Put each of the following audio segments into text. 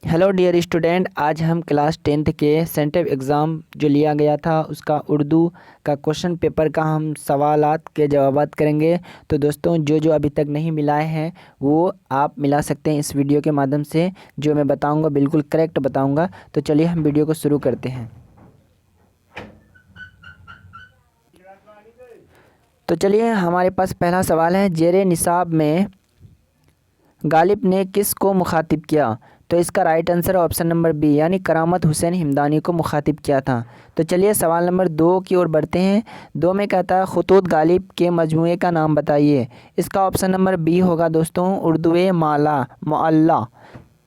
Hello dear student, आज हम class 10th के सेंटिव एग्ज़ाम जो लिया गया था उसका उर्दू का क्वेश्चन पेपर का हम सवालात के जवाबात करेंगे। तो दोस्तों, जो जो अभी तक नहीं मिलाए हैं वो आप मिला सकते हैं इस वीडियो के माध्यम से। जो मैं बताऊंगा बिल्कुल करेक्ट बताऊंगा। तो चलिए हम वीडियो को शुरू करते हैं। तो चलिए, हमारे पास पहला सवाल है, जेरे निसाब में गालिब ने किस को मुखातिब किया? तो इसका राइट आंसर है ऑप्शन नंबर बी, यानी करामत हुसैन हिमदानी को मुखातिब किया था। तो चलिए सवाल नंबर 2 की ओर बढ़ते हैं। 2 में कहता है खुतूत गालिब के मजमूए का नाम बताइए। इसका ऑप्शन नंबर बी होगा दोस्तों, उर्दुए माला मुअल्ला,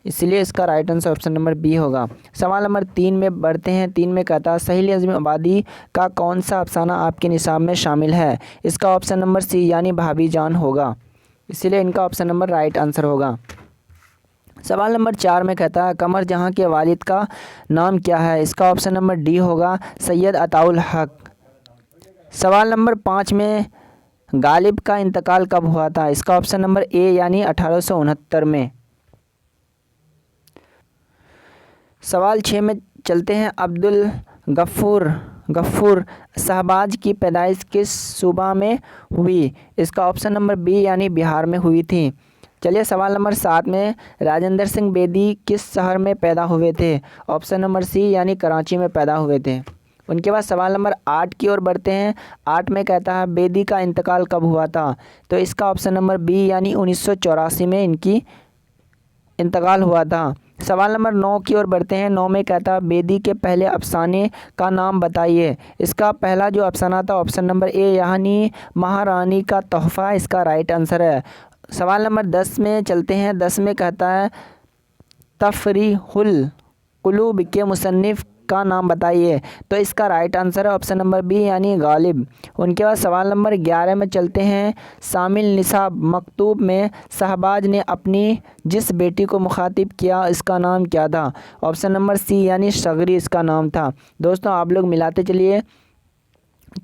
इसलिए इसका right answer option number B होगा। सवाल नंबर 3 में बढ़ते हैं। 3 में कहता है सहील अज़्म आबादी का कौन सा अफसाना आपके निसाब में शामिल है? इसका ऑप्शन नंबर सी यानी भाभी जान होगा, इसीलिए इनका ऑप्शन नंबर राइट आंसर होगा। सवाल नंबर 4 में कहता है कमर जहां के वालिद का नाम क्या है? इसका ऑप्शन नंबर डी होगा, सैयद अताउल हक। सवाल नंबर 5 में गालिब का इंतकाल कब हुआ था? इसका ऑप्शन नंबर ए यानी 1869 में। सवाल 6 में चलते हैं। अब्दुल गफ्फूर शहबाज की पैदाइश किस सूबा में हुई? इसका ऑप्शन नंबर बी यानी बिहार में हुई थी। चलिए सवाल नंबर 7 में राजेंद्र सिंह बेदी किस शहर में पैदा हुए थे? ऑप्शन नंबर सी यानी कराची में पैदा हुए थे। उनके बाद सवाल नंबर 8 की ओर बढ़ते हैं। 8 में कहता है बेदी का इंतकाल कब हुआ था? तो इसका ऑप्शन नंबर बी यानी 1984 में इनकी इंतकाल हुआ था। सवाल नंबर 9 की ओर बढ़ते हैं। 9 में कहता है बेदी के पहले अफसाने का नाम बताइए। इसका पहला जो अफसाना था ऑप्शन नंबर ए यानी महारानी का तोहफ़ा, इसका राइट आंसर है। सवाल नंबर 10 में चलते हैं। 10 में कहता है तफरीहुल कुलूब के मुसन्निफ़ का नाम बताइए। तो इसका राइट आंसर है ऑप्शन नंबर बी यानी गालिब। उनके बाद सवाल नंबर 11 में चलते हैं। शामिल निसाब मकतूब में शहबाज ने अपनी जिस बेटी को मुखातिब किया इसका नाम क्या था? ऑप्शन नंबर सी यानी सगरी इसका नाम था। दोस्तों, आप लोग मिलाते चलिए,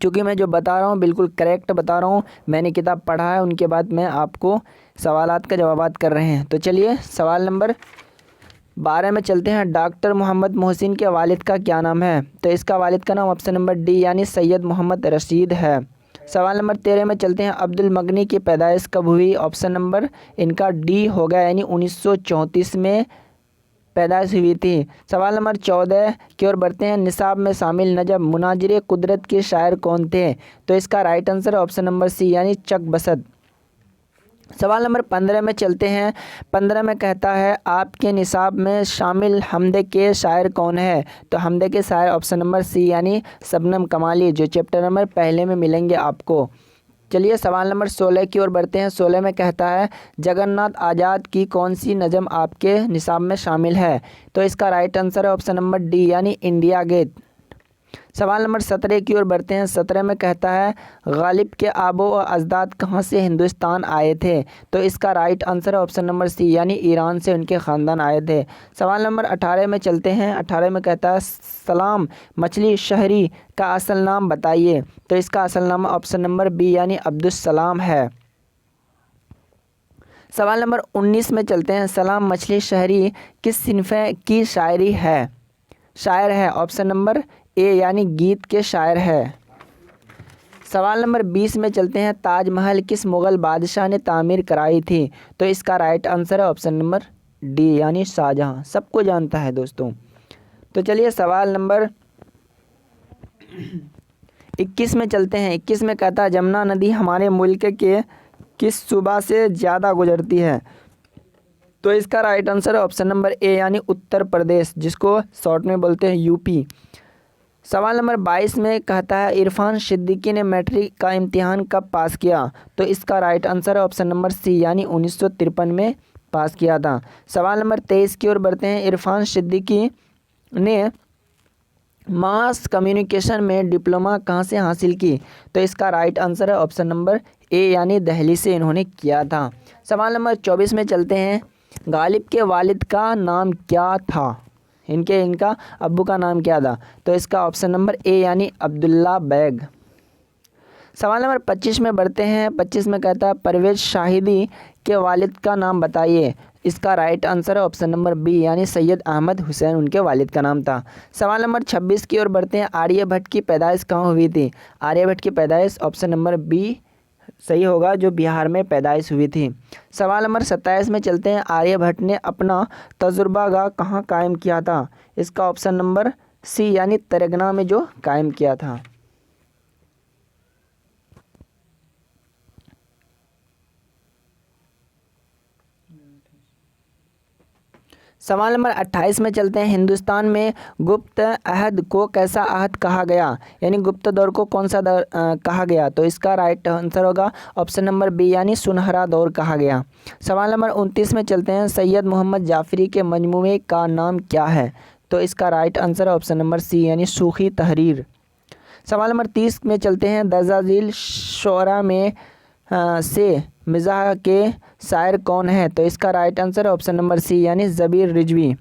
चूँकि मैं जो बता रहा हूँ बिल्कुल करेक्ट बता रहा हूँ, मैंने किताब पढ़ा है, उनके बाद मैं आपको सवालात का जवाबात कर रहे हैं। तो चलिए सवाल नंबर 12 में चलते हैं। डॉक्टर मोहम्मद मोहसिन के वालिद का क्या नाम है? तो इसका वालिद का नाम ऑप्शन नंबर डी यानी सैयद मोहम्मद रशीद है। सवाल नंबर 13 में चलते हैं। अब्दुल मगनी की पैदाइश कब हुई? ऑप्शन नंबर इनका डी हो गया, यानी 1934 में पैदाइश हुई थी। सवाल नंबर 14 की ओर बढ़ते हैं। निसाब में शामिल नजम मुनाजिर कुदरत के शायर कौन थे? तो इसका राइट आंसर है ऑप्शन नंबर सी यानी चक बसद। सवाल नंबर 15 में चलते हैं। 15 में कहता है आपके निसाब में शामिल हमदे के शायर कौन है? तो हमदे के शायर ऑप्शन नंबर सी यानी शबनम कमाली, जो चैप्टर नंबर पहले में मिलेंगे आपको। चलिए सवाल नंबर 16 की ओर बढ़ते हैं। 16 में कहता है जगन्नाथ आज़ाद की कौन सी नज़म आपके निसाब में शामिल है? तो इसका राइट आंसर है ऑप्शन नंबर डी यानी इंडिया गेट। सवाल नंबर 17 की ओर बढ़ते हैं। 17 में कहता है गालिब के आबो व अजदाद कहाँ से हिंदुस्तान आए थे? तो इसका राइट आंसर है ऑप्शन नंबर सी यानी ईरान से उनके ख़ानदान आए थे। सवाल नंबर 18 में चलते हैं। 18 में कहता है सलाम मछली शहरी का असल नाम बताइए। तो इसका असल नाम ऑप्शन नंबर बी यानी अब्दुस्सलाम है। सवाल नंबर 19 में चलते हैं। सलाम मछली शहरी किस सिनफ़े की शायरी है? शायर है ऑप्शन नंबर ए यानी गीत के शायर है। सवाल नंबर 20 में चलते हैं। ताजमहल किस मुग़ल बादशाह ने तामीर कराई थी? तो इसका राइट आंसर है ऑप्शन नंबर डी यानी शाहजहाँ, सबको जानता है दोस्तों। तो चलिए सवाल नंबर 21 में चलते हैं। 21 में कहता है जमुना नदी हमारे मुल्क के किस सूबा से ज़्यादा गुजरती है? तो इसका राइट आंसर है ऑप्शन नंबर ए यानी उत्तर प्रदेश, जिसको शॉर्ट में बोलते हैं यूपी। सवाल नंबर 22 में कहता है इरफान सिद्दीकी ने मैट्रिक का इम्तिहान कब पास किया? तो इसका राइट आंसर है ऑप्शन नंबर सी यानी 1953 में पास किया था। सवाल नंबर 23 की ओर बढ़ते हैं। इरफान सिद्दीकी ने मास कम्युनिकेशन में डिप्लोमा कहाँ से हासिल की? तो इसका राइट आंसर है ऑप्शन नंबर ए यानी दिल्ली से इन्होंने किया था। सवाल नंबर 24 में चलते हैं। गालिब के वालिद का नाम क्या था? इनका अब्बू का नाम क्या था? तो इसका ऑप्शन नंबर ए यानी अब्दुल्ला बैग। सवाल नंबर 25 में बढ़ते हैं। 25 में कहता है परवेज़ शाहिदी के वालिद का नाम बताइए। इसका राइट आंसर है ऑप्शन नंबर बी यानी सैयद अहमद हुसैन उनके वालिद का नाम था। सवाल नंबर 26 की ओर बढ़ते हैं। आर्यभट्ट की पैदाइश कहाँ हुई थी? आर्यभट्ट की पैदाइश ऑप्शन नंबर बी सही होगा, जो बिहार में पैदाइश हुई थी। सवाल नंबर 27 में चलते हैं। आर्यभट्ट ने अपना तजुर्बागाह कहाँ कायम किया था? इसका ऑप्शन नंबर सी यानी तेलंगाना में जो कायम किया था। सवाल नंबर 28 में चलते हैं। हिंदुस्तान में गुप्त अहद को कैसा अहद कहा गया? यानी गुप्त दौर को कौन सा दौर कहा गया? तो इसका राइट आंसर होगा ऑप्शन नंबर बी यानी सुनहरा दौर कहा गया। सवाल नंबर 29 में चलते हैं। सैयद मोहम्मद जाफरी के मजमूए का नाम क्या है? तो इसका राइट आंसर है ऑप्शन नंबर सी यानी सूखी तहरीर। सवाल नंबर 30 में चलते हैं। दजाजिल शोरा में से मिज़ाह के शायर कौन है? तो इसका राइट आंसर है ऑप्शन नंबर सी यानी ज़बीर रिजवी।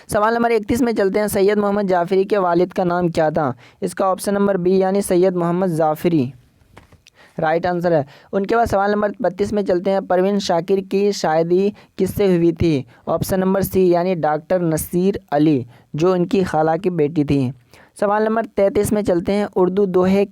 सवाल नंबर 31 में चलते हैं। सैयद मोहम्मद जाफरी के वालिद का नाम क्या था? इसका ऑप्शन नंबर बी यानी सैयद मोहम्मद जाफरी राइट आंसर है। उनके बाद सवाल नंबर 32 में चलते हैं। परवीन शाकिर की शादी किससे हुई थी? ऑप्शन नंबर सी यानी डॉक्टर नसीर अली, जो उनकी खाला की बेटी थी। सवाल नंबर 33 में चलते हैं। उर्दू दोहे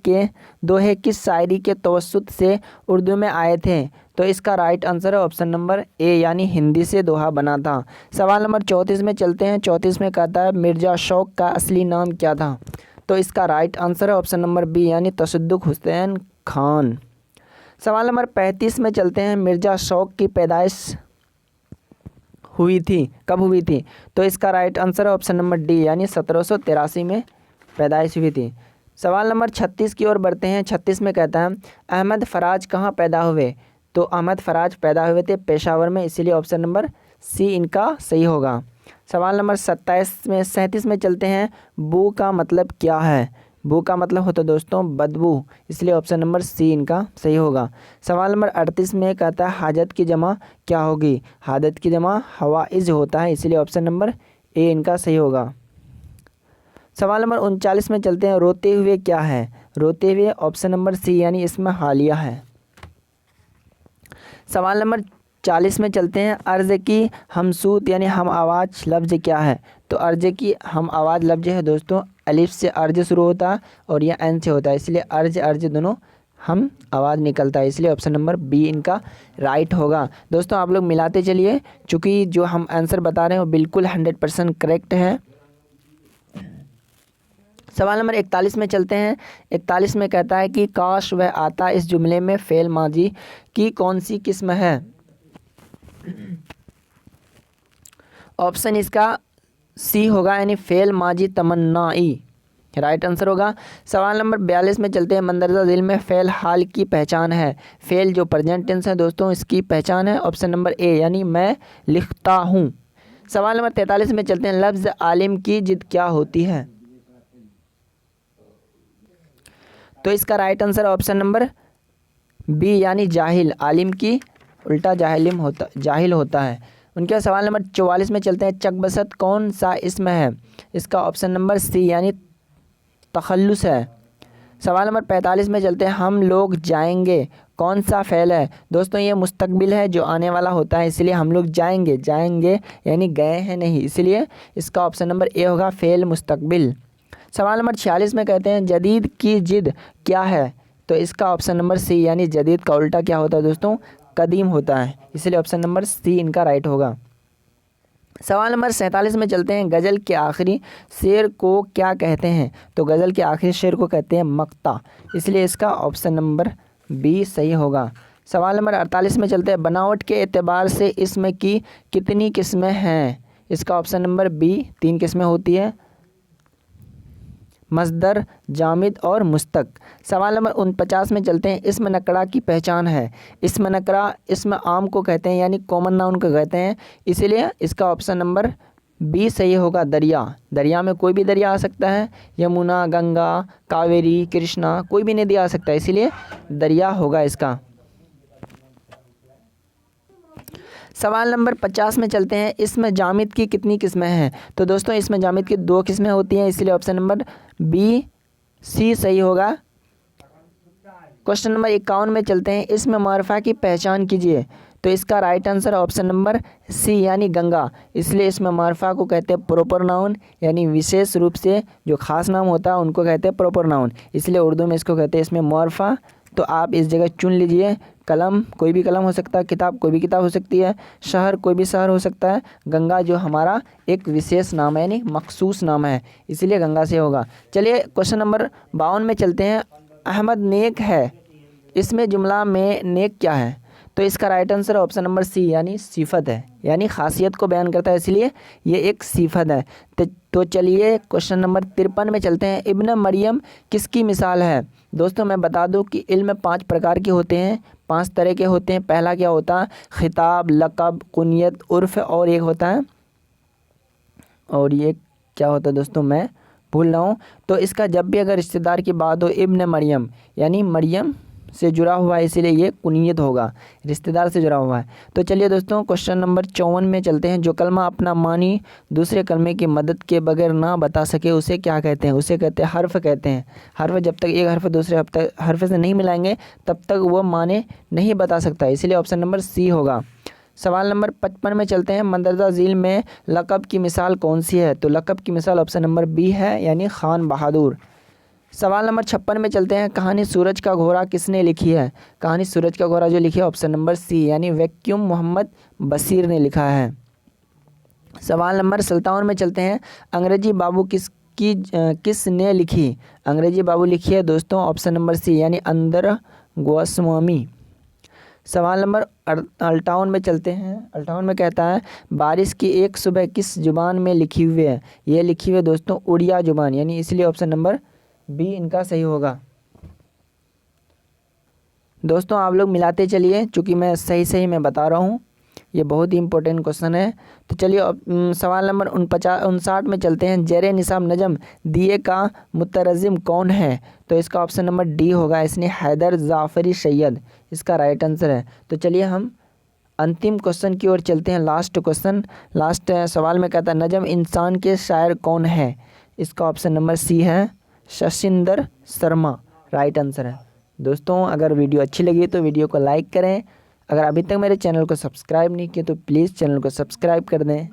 किस शायरी के तवस्सुत से उर्दू में आए थे? तो इसका राइट आंसर है ऑप्शन नंबर ए यानी हिंदी से दोहा बना था। सवाल नंबर 34 में चलते हैं। 34 में कहता है मिर्ज़ा शौक का असली नाम क्या था? तो इसका राइट आंसर है ऑप्शन नंबर बी यानी तसद्दुक़ हुसैन खान। सवाल नंबर 35 में चलते हैं। मिर्ज़ा शौक की पैदाइश हुई थी, कब हुई थी? तो इसका राइट आंसर है ऑप्शन नंबर डी यानी 1783 में पैदाइश हुई थी। सवाल नंबर 36 की ओर बढ़ते हैं। 36 में कहता है अहमद फराज कहाँ पैदा हुए? तो अहमद फराज पैदा हुए थे पेशावर में, इसीलिए ऑप्शन नंबर सी इनका सही होगा। सवाल नंबर 37 में चलते हैं। बू का मतलब क्या है? बू का मतलब होता है दोस्तों बदबू, इसलिए ऑप्शन नंबर सी इनका सही होगा। सवाल नंबर 38 में कहता है हाजत की जमा क्या होगी? हाजत की जमा हवाइज होता है, इसलिए ऑप्शन नंबर ए इनका सही होगा। सवाल नंबर 39 में चलते हैं। रोते हुए क्या है? रोते हुए ऑप्शन नंबर सी यानी इसमें हालिया है। सवाल नंबर 40 में चलते हैं। अर्ज की हमसूत यानी हम आवाज़ लफ्ज़ क्या है? तो अर्ज की हम आवाज़ लफ्ज़ है दोस्तों अलिफ से अर्ज शुरू होता है और यह एन से होता है, इसलिए अर्ज दोनों हम आवाज़ निकलता है, इसलिए ऑप्शन नंबर बी इनका राइट होगा। दोस्तों आप लोग मिलाते चलिए, चूँकि जो हम आंसर बता रहे हैं वो बिल्कुल 100% करेक्ट है। सवाल नंबर 41 में चलते हैं। 41 में कहता है कि काश वह आता, इस जुमले में फ़ेल माजी की कौन सी किस्म है? ऑप्शन इसका सी होगा यानी फ़ेल माजी तमन्नाई राइट आंसर होगा। सवाल नंबर 42 में चलते हैं। मंदरजा दिल में फ़ेल हाल की पहचान है? फ़ेल जो प्रेजेंट टेंस है दोस्तों इसकी पहचान है ऑप्शन नंबर ए यानी मैं लिखता हूँ। सवाल नंबर 43 में चलते हैं। लफ्ज़ आलिम की जिद क्या होती है? तो इसका right answer option number B यानी जाहिल। आलिम की उल्टा जाहिल होता है। उनके बाद सवाल नंबर 44 में चलते हैं। चकबसत कौन सा इसम है? इसका ऑप्शन नंबर सी यानी तखल्लुस है। सवाल नंबर 45 में चलते हैं। हम लोग जाएंगे कौन सा फ़ेल है? दोस्तों ये मुस्तकबिल है जो आने वाला होता है, इसलिए हम लोग जाएंगे यानी गए हैं नहीं, इसलिए इसका ऑप्शन नंबर ए होगा फ़ेल मुस्तकबिल। सवाल नंबर 46 में कहते हैं जदीद की जिद क्या है? तो इसका ऑप्शन नंबर सी यानी जदीद का उल्टा क्या होता है दोस्तों? कदीम होता है, इसलिए ऑप्शन नंबर सी इनका राइट होगा। सवाल नंबर 47 में चलते हैं। गज़ल के आखिरी शेर को क्या कहते हैं? तो गज़ल के आखिरी शेर को कहते हैं मक्ता, इसलिए इसका ऑप्शन नंबर बी सही होगा। सवाल नंबर 48 में चलते हैं। बनावट के एतबार से इसम की कितनी किस्में हैं? इसका ऑप्शन नंबर बी 3 किस्में होती है, मस्दर, जामिद और मुस्तक। सवाल नंबर 49 में चलते हैं। इसम नकरा की पहचान है? इसम नकरा इसम आम को कहते हैं यानी कॉमन नाउन को कहते हैं, इसीलिए इसका ऑप्शन नंबर बी सही होगा दरिया। दरिया में कोई भी दरिया आ सकता है, यमुना, गंगा, कावेरी, कृष्णा, कोई भी नदी आ सकता है, इसीलिए दरिया होगा इसका। सवाल नंबर 50 में चलते हैं। इसमें जामिद की कितनी किस्में हैं? तो दोस्तों इसमें जामिद की 2 किस्में होती हैं, इसलिए ऑप्शन नंबर बी सी सही होगा। क्वेश्चन नंबर 51 में चलते हैं। इसमें मारफा की पहचान कीजिए। तो इसका right answer option number C यानी गंगा। इसलिए इसमें मार्फा को कहते हैं प्रॉपर नाउन, यानी विशेष रूप से जो खास नाम होता है उनको कहते हैं प्रॉपर नाउन, इसलिए उर्दू में इसको कहते हैं इसमें मार्फा। तो आप इस जगह चुन लीजिए, कलम कोई भी कलम हो सकता है, किताब कोई भी किताब हो सकती है, शहर कोई भी शहर हो सकता है, गंगा जो हमारा एक विशेष नाम है यानी मखसूस नाम है, इसीलिए गंगा से होगा। चलिए क्वेश्चन नंबर 52 में चलते हैं। अहमद नेक है, इसमें जुमला में नेक क्या है? तो इसका right answer option number C यानी सिफत है, यानी खासियत को बयान करता है, इसलिए ये एक सिफत है। तो चलिए क्वेश्चन नंबर 53 में चलते हैं। इब्न मरियम किसकी मिसाल है? दोस्तों मैं बता दूं कि इल्म 5 प्रकार के होते हैं, 5 तरह के होते हैं। पहला क्या होता है? खिताब, लक़ब, कुनियत, उर्फ़, और एक होता है, और ये क्या होता है दोस्तों मैं भूल रहा हूँ। तो इसका जब भी अगर रिश्तेदार की बात हो, इब्न मरियम यानी मरियम से जुड़ा हुआ है, इसीलिए ये कुनियत होगा, रिश्तेदार से जुड़ा हुआ है। तो चलिए दोस्तों क्वेश्चन नंबर 54 में चलते हैं। जो कलमा अपना मानी दूसरे कलमे की मदद के बगैर ना बता सके उसे क्या कहते हैं? उसे कहते हैं हर्फ कहते हैं। हर्फ जब तक एक हर्फ दूसरे हर्फ से नहीं मिलाएंगे तब तक वो माने नहीं बता सकता, इसीलिए ऑप्शन नंबर सी होगा। सवाल नंबर 55 में चलते हैं। मंदरजा झील में लक़ब की मिसाल कौन सी है? तो लक़ब की मिसाल ऑप्शन नंबर बी है यानी खान बहादुर। सवाल नंबर 56 में चलते हैं। कहानी सूरज का घोड़ा किसने लिखी है? कहानी सूरज का घोड़ा जो लिखी है ऑप्शन नंबर सी यानी वैक्यूम मोहम्मद बशीर ने लिखा है। सवाल नंबर 57 में चलते हैं। अंग्रेजी बाबू किसने लिखी? अंग्रेजी बाबू लिखी है दोस्तों ऑप्शन नंबर सी यानी अंदर गोस्वामी। सवाल नंबर 58 में चलते हैं। 58 में कहता है बारिश की एक सुबह किस जुबान में लिखी हुई है? ये लिखी हुई है दोस्तों उड़िया जुबान, यानी इसलिए ऑप्शन नंबर बी इनका सही होगा। दोस्तों आप लोग मिलाते चलिए, चूँकि मैं सही मैं बता रहा हूँ, ये बहुत ही इंपॉर्टेंट क्वेश्चन है। तो चलिए सवाल नंबर 59 में चलते हैं। ज़ेरे निसाब नजम दिए का मुतरजिम कौन है? तो इसका ऑप्शन नंबर डी होगा, इसने हैदर जाफ़री सैयद इसका राइट आंसर है। तो चलिए हम अंतिम क्वेश्चन की ओर चलते हैं। लास्ट सवाल में कहता है नजम इंसान के शायर कौन है? इसका ऑप्शन नंबर सी है शशिंदर शर्मा, राइट आंसर है। दोस्तों अगर वीडियो अच्छी लगी तो वीडियो को लाइक करें, अगर अभी तक मेरे चैनल को सब्सक्राइब नहीं किया तो प्लीज़ चैनल को सब्सक्राइब कर दें।